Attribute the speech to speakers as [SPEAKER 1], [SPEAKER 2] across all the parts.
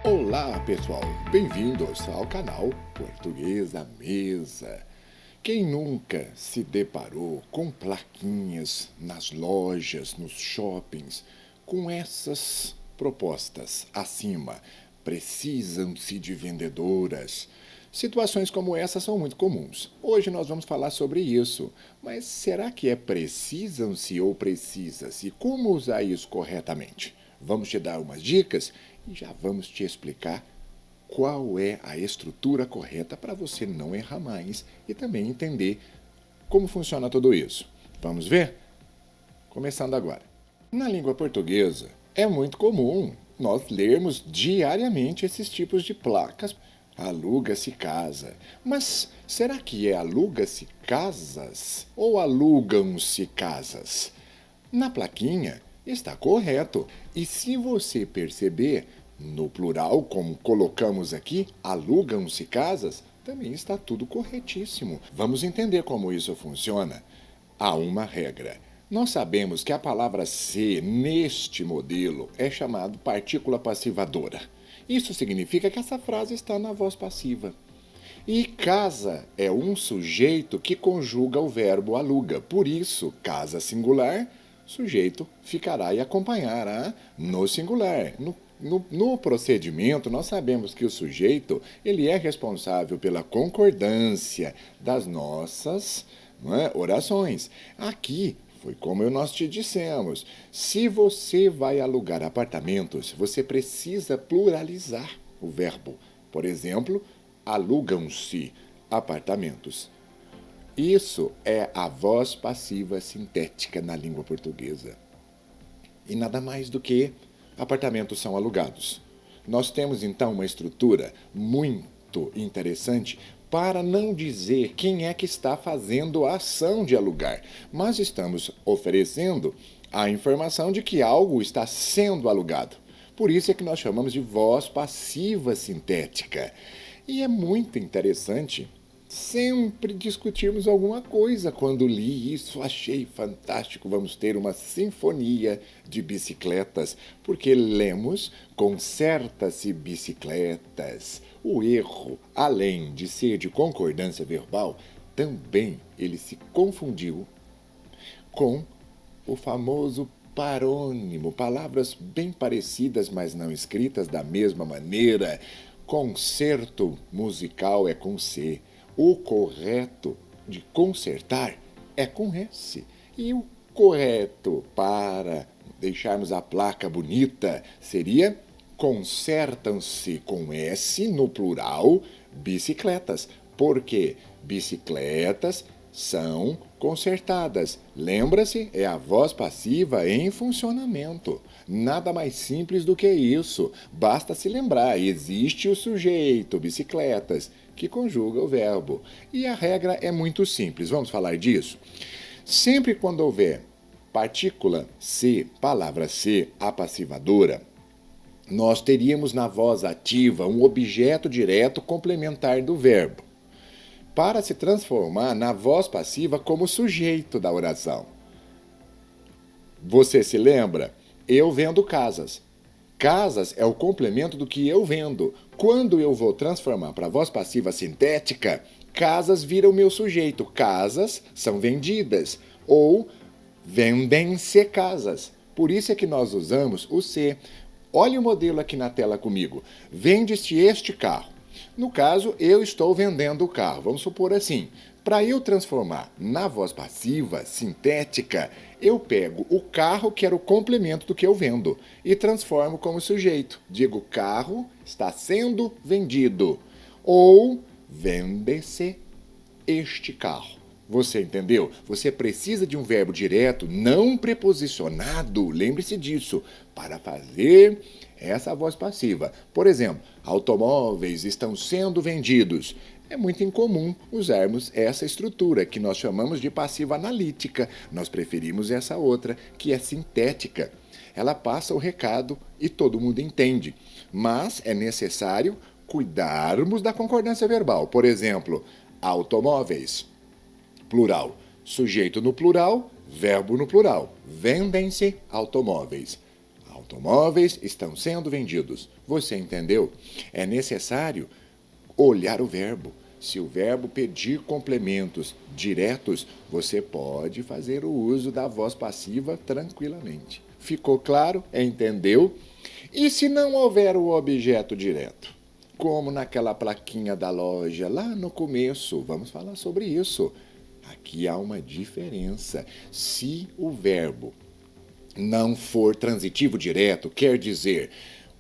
[SPEAKER 1] Olá, pessoal! Bem-vindos ao canal Português à Mesa. Quem nunca se deparou com plaquinhas nas lojas, nos shoppings, com essas propostas acima? Precisam-se de vendedoras. Situações como essa são muito comuns. Hoje nós vamos falar sobre isso. Mas será que é precisam-se ou precisa-se? Como usar isso corretamente? Vamos te dar umas dicas e já vamos te explicar qual é a estrutura correta para você não errar mais e também entender como funciona tudo isso. Vamos ver? Começando agora. Na língua portuguesa, é muito comum nós lermos diariamente esses tipos de placas. Aluga-se casa. Mas será que é aluga-se casas ou alugam-se casas? Na plaquinha está correto. E se você perceber, no plural, como colocamos aqui, alugam-se casas, também está tudo corretíssimo. Vamos entender como isso funciona? Há uma regra. Nós sabemos que a palavra se, neste modelo, é chamado partícula passivadora. Isso significa que essa frase está na voz passiva. E casa é um sujeito que conjuga o verbo aluga. Por isso, casa singular, sujeito ficará e acompanhará no singular. No procedimento, nós sabemos que o sujeito ele é responsável pela concordância das nossas orações. Aqui foi como nós te dissemos. Se você vai alugar apartamentos, você precisa pluralizar o verbo. Por exemplo, alugam-se apartamentos. Isso é a voz passiva sintética na língua portuguesa. E nada mais do que apartamentos são alugados. Nós temos então uma estrutura muito interessante para não dizer quem é que está fazendo a ação de alugar, mas estamos oferecendo a informação de que algo está sendo alugado. Por isso é que nós chamamos de voz passiva sintética. E é muito interessante sempre discutirmos alguma coisa. Quando li isso, achei fantástico. Vamos ter uma sinfonia de bicicletas, porque lemos conserta-se bicicletas. O erro, além de ser de concordância verbal, também ele se confundiu com o famoso parônimo, palavras bem parecidas, mas não escritas da mesma maneira. Concerto musical é com C. O correto de consertar é com S. E o correto para deixarmos a placa bonita seria consertam-se com S no plural bicicletas. Porque bicicletas são consertadas. Lembra-se? É a voz passiva em funcionamento. Nada mais simples do que isso. Basta se lembrar, existe o sujeito, bicicletas, que conjuga o verbo. E a regra é muito simples. Vamos falar disso? Sempre quando houver partícula se, palavra se, apassivadora, nós teríamos na voz ativa um objeto direto complementar do verbo, para se transformar na voz passiva como sujeito da oração. Você se lembra? Eu vendo casas. Casas é o complemento do que eu vendo. Quando eu vou transformar para a voz passiva sintética, casas vira o meu sujeito. Casas são vendidas ou vendem-se casas. Por isso é que nós usamos o se. Olha o modelo aqui na tela comigo. Vende-se este carro. No caso, eu estou vendendo o carro. Vamos supor assim. Para eu transformar na voz passiva, sintética, eu pego o carro, que era o complemento do que eu vendo, e transformo como sujeito. Digo, carro está sendo vendido. Ou vende-se este carro. Você entendeu? Você precisa de um verbo direto, não preposicionado, lembre-se disso, para fazer essa voz passiva. Por exemplo, automóveis estão sendo vendidos. É muito incomum usarmos essa estrutura, que nós chamamos de passiva analítica. Nós preferimos essa outra, que é sintética. Ela passa o recado e todo mundo entende. Mas é necessário cuidarmos da concordância verbal. Por exemplo, automóveis, plural. Sujeito no plural, verbo no plural. Vendem-se automóveis. automóveis estão sendo vendidos. Você entendeu? É necessário olhar o verbo. Se o verbo pedir complementos diretos, você pode fazer o uso da voz passiva tranquilamente. Ficou claro? Entendeu? E se não houver o objeto direto? Como naquela plaquinha da loja lá no começo, vamos falar sobre isso. Aqui há uma diferença. Se o verbo não for transitivo direto, quer dizer,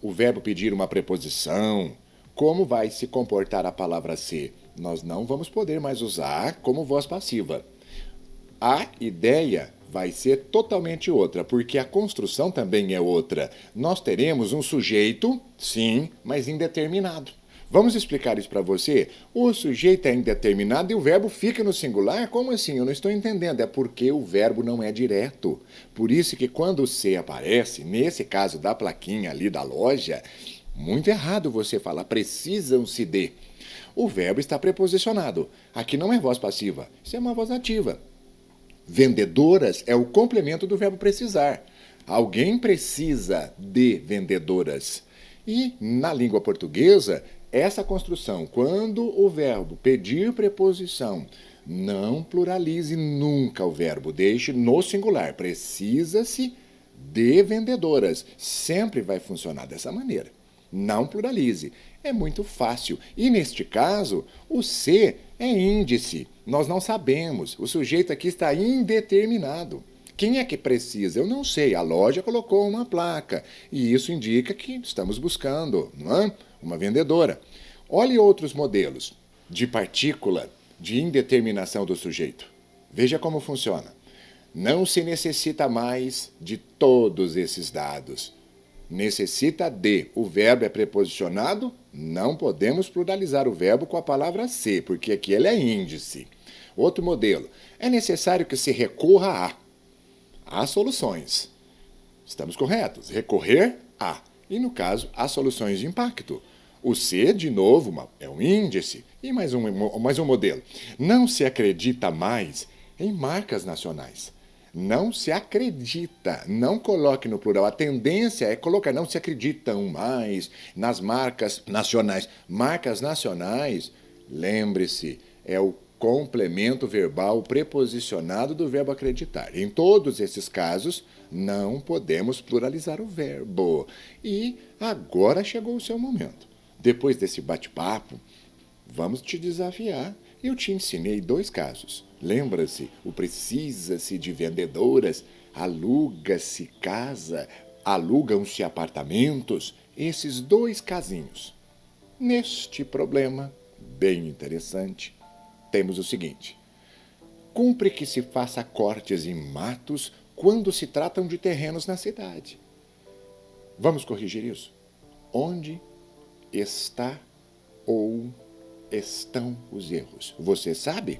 [SPEAKER 1] o verbo pedir uma preposição, como vai se comportar a palavra ser? Nós não vamos poder mais usar como voz passiva. A ideia vai ser totalmente outra, porque a construção também é outra. Nós teremos um sujeito, sim, mas indeterminado. Vamos explicar isso para você? O sujeito é indeterminado e o verbo fica no singular? Como assim? Eu não estou entendendo. É porque o verbo não é direto. Por isso que quando o ser aparece, nesse caso da plaquinha ali da loja, muito errado você falar precisam-se de. O verbo está preposicionado. Aqui não é voz passiva, isso é uma voz ativa. Vendedoras é o complemento do verbo precisar. Alguém precisa de vendedoras. E na língua portuguesa, essa construção, quando o verbo pedir preposição, não pluralize nunca o verbo, deixe no singular. Precisa-se de vendedoras. Sempre vai funcionar dessa maneira. Não pluralize. É muito fácil. E neste caso, o se é índice. Nós não sabemos. O sujeito aqui está indeterminado. Quem é que precisa? Eu não sei. A loja colocou uma placa. E isso indica que estamos buscando, não é? Uma vendedora. Olhe outros modelos de partícula, de indeterminação do sujeito. Veja como funciona. Não se necessita mais de todos esses dados. Necessita de. O verbo é preposicionado, não podemos pluralizar o verbo com a palavra se, porque aqui ele é índice. Outro modelo. É necessário que se recorra a. Há soluções. Estamos corretos. Recorrer a. E no caso, há soluções de impacto. O se, de novo, é um índice. E mais um modelo. Não se acredita mais em marcas nacionais. Não se acredita, não coloque no plural. A tendência é colocar, não se acreditam mais nas marcas nacionais. Marcas nacionais, lembre-se, é o complemento verbal preposicionado do verbo acreditar. Em todos esses casos, não podemos pluralizar o verbo. E agora chegou o seu momento. Depois desse bate-papo, vamos te desafiar. Eu te ensinei 2 casos. Lembra-se, o precisa-se de vendedoras, aluga-se casa, alugam-se apartamentos. Esses 2 casinhos. Neste problema, bem interessante, temos o seguinte. Cumpre que se faça cortes em matos quando se tratam de terrenos na cidade. Vamos corrigir isso? Onde está ou estão os erros? Você sabe?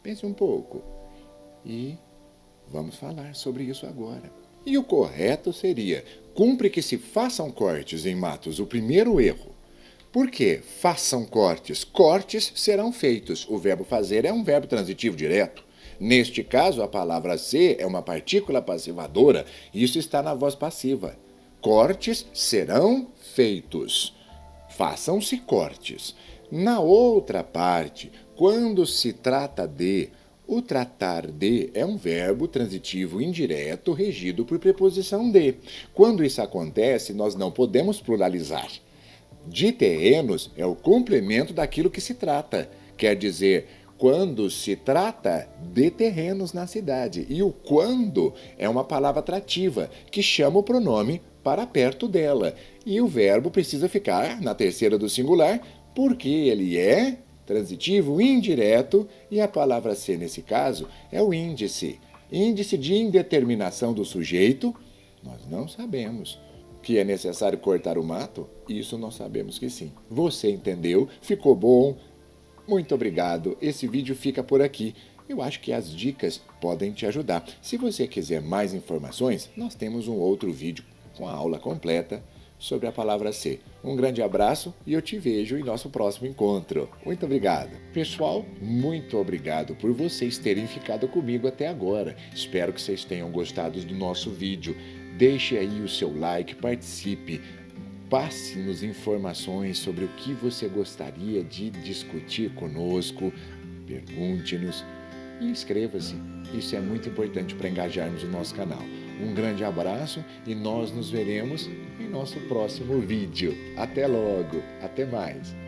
[SPEAKER 1] Pense um pouco e vamos falar sobre isso agora. E o correto seria, cumpre que se façam cortes em matos, o primeiro erro. Por quê? Façam cortes. Cortes serão feitos. O verbo fazer é um verbo transitivo direto. Neste caso, a palavra ser é uma partícula passivadora. Isso está na voz passiva. Cortes serão feitos. Façam-se cortes. Na outra parte, quando se trata de, o tratar de é um verbo transitivo indireto regido por preposição de. Quando isso acontece, nós não podemos pluralizar. De terrenos é o complemento daquilo que se trata. Quer dizer, quando se trata de terrenos na cidade. E o quando é uma palavra atrativa, que chama o pronome para perto dela. E o verbo precisa ficar na terceira do singular, porque ele é transitivo indireto e a palavra ser, nesse caso, é o índice. Índice de indeterminação do sujeito, nós não sabemos. Que é necessário cortar o mato? Isso nós sabemos que sim. Você entendeu? Ficou bom? Muito obrigado. Esse vídeo fica por aqui. Eu acho que as dicas podem te ajudar. Se você quiser mais informações, nós temos um outro vídeo com a aula completa sobre a palavra C. Um grande abraço e eu te vejo em nosso próximo encontro. Muito obrigado. Pessoal, muito obrigado por vocês terem ficado comigo até agora. Espero que vocês tenham gostado do nosso vídeo. Deixe aí o seu like, participe. Passe-nos informações sobre o que você gostaria de discutir conosco. Pergunte-nos e inscreva-se. Isso é muito importante para engajarmos o nosso canal. Um grande abraço e nós nos veremos em nosso próximo vídeo. Até logo, até mais!